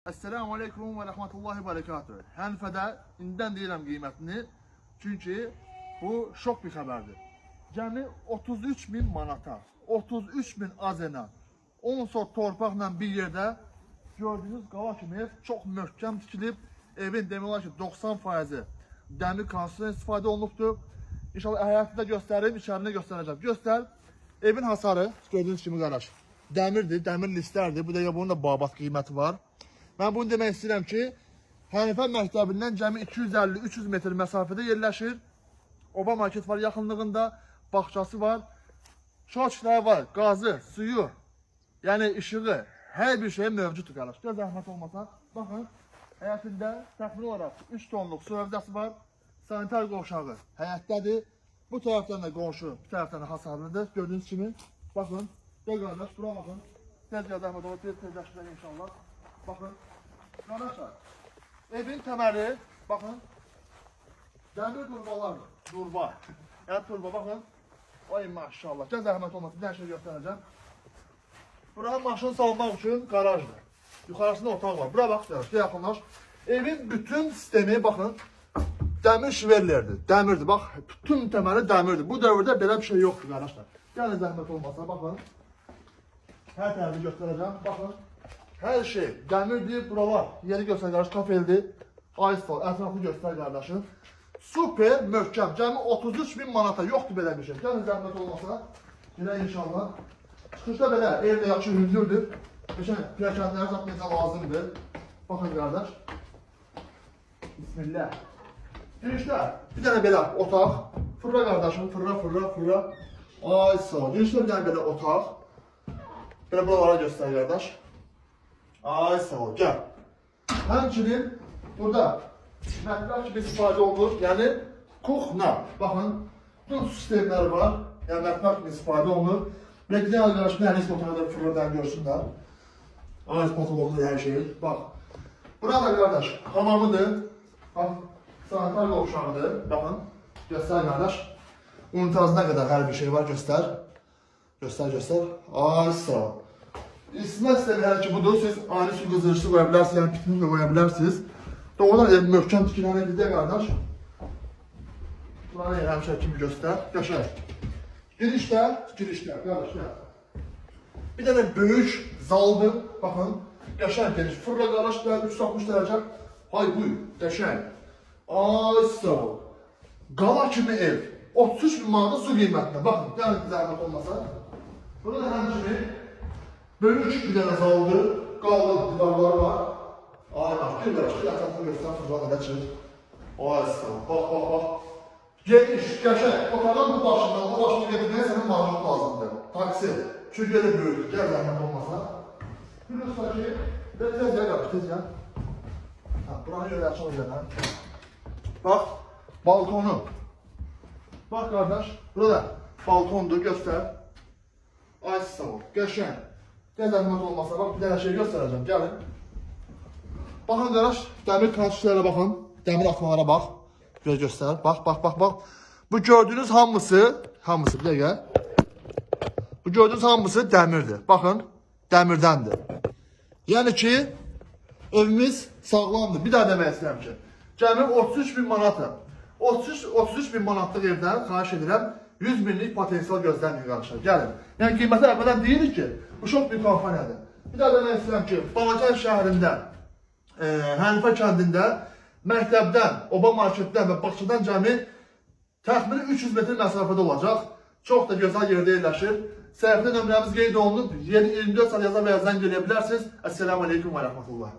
Esselamu Aleyküm ve Rahmetullahi ve Berekatuhu. Hənifədə indidən deyirəm qiymətini, çünki bu şok bir xəbərdir. Cəmi 33.000 manata, 33.000 azena, 10 sot torpaqla bir yerdə gördüyünüz qala kimi ev çox möhkəm tikilib. Evin demək olar ki 90% dəmir konstruksiyadan istifadə olunubdur. İnşallah həyatında göstərim, içərini göstərəcəm. Göstər. Evin hasarı gördüyünüz kimi qardaş. Dəmirdir, dəmir listlərdir. Bu da bunun da babat qiyməti var. Mən bunu demək istəyirəm ki, Hənifə məktəbindən cəmi 250-300 metr məsafədə yerləşir. Oba market var yaxınlığında, bağçası var. Şoçlar var, qazı, suyu, yəni işığı, hər bir şey mövcuddur qardaş. Göz zəhmət olmasa, baxın, həyətində təxmini olaraq 3 tonluq su hövzəsi var. Sanitar qovşağı həyətdədir. Bu tərəfdən də qonşu, bu tərəfdən də hasarlıdır. Gördüyünüz kimi, baxın, gəl qardaş, bura baxın. Gəl zəhmət olmasa, tezləşdirək inşallah. Bakın, arkadaşlar, evin temeli, bakın, demir durbalardır, durba. Yani turba, bakın, ay maşallah, gəl zəhmət olmasın, bir şey göstereceğim. Buraya maşın salmaq üçün garajdır. Yuxarısında otaq var, buraya bax, yaxınlaş. Evin bütün sistemi, bakın, demir şiverlerdir, demirdir, bax, bütün temeli demirdir. Bu dövrdə belə bir şey yoxdur, arkadaşlar. Gəlin zəhmət olmasa, bakın, hər tərəfi göstereceğim, bakın. Her şey demirdir, buralar yeri göster kardeş, kafeldir, ayıstal, etrafı göster kardeşim. Süper, möhkəm, cəmi 33.000 manata, yoxdur belə bir şey. Gəlin zəhmət olmasa, yine inşallah. Çıxışda belə, evdə yaxşı hündürdür. Geçən piyakəndləri zapmayacaq lazımdır. Bakın kardeş. Bismillah. Girişdə bir dənə belə otaq. Fırla kardeşim, fırla. Ay sağ ol. Girişdə bir dənə belə otaq. Belə buralara göster kardeş. Ay sağ ol, gel. Həmçinin burada mətbəx kimi istifadə olunur, yəni kuxna. Baxın, bütün sistemləri var, yəni mətbəx kimi istifadə olunur. Bekleyen arkadaşlar her neyse otağı da fırladan görsünlər. Ay patologlu her şey. Bax, burada kardeş hamamıdır. Bax, sanitar qovşağıdır. Baxın, göster kardeş. Unitazına kadar her bir şey var, göster. Göster. Ay sağ ol. İstinad sistemi hər ki budur, siz ani su qızırıcısı qoya bilərsiniz, yəni pitini qoya bilərsiniz. Doğrudan ev möhkəm tikilənə gidiyor qardaş. Buranı həmişə kimi göstər, qəşəng. Girişdə, qardaş, gəl. Bir dənə böyük zaldır, baxın, qəşəng geniş. Fırla qardaş, gəl, 360 dərəcə. Hay buy, qəşəng. Ay sağ ol. Qala kimi ev, 33.000 manata su qiymətində. Baxın, gəlin zəhmət olmasa. Burada həmçinin böyük bir dənə zaldır, qalın divarlar var. Ay bax, bir qardaş, bir ətrafını göstər, fırlan elə çıx. Ay sağ ol, bax. Geniş, qəşəng, otağın bu başından, o başına getirməyə sənin marşrut lazımdır. Taksi, çünki elə böyükdür, gəl zəhmət olmasa. Biliyorsa ki, tez gəl qardaş, tez gəl. Buranı görə açalım gələn. Bax, balkonu. Bax qardaş, burada balkondur, göstər. Ay sağ ol, qəşəng. Zəhmət olmasa, bax, bir dənə şey göstərəcəm, gəlin. Baxın qardaş, dəmir konstruksiyalara baxın, dəmir atmalara bax. Göstər, bax. Bu gördüyünüz hamısı, bir dəqiqə. Bu gördüyünüz hamısı dəmirdir. Baxın, dəmirdəndir. Yəni ki, evimiz sağlamdır. Bir daha demək istəyirəm ki, cəmi 33.000 manatı. 33.000 manatlıq evdən xahiş edirəm, 100 minlik potensial gözləməyin qardaşlar. Gəlin. Yəni qiyməti əvvəldən deyirik ki, bu çox bir kompaniyadır. Bir daha demək istəyirəm ki, Balakən şəhərində, Hənifə kəndində, məktəbdən, oba marketdən və bağçadan cəmi təxmini 300 metr məsafədə olacaq. Çox da gözəl yerdə yerləşir. Səhifədə nömrəmiz qeyd olunub. 24 saat yaza və yazdan gələ bilərsiniz. Esselamu Aleyküm və Rəhmətullah.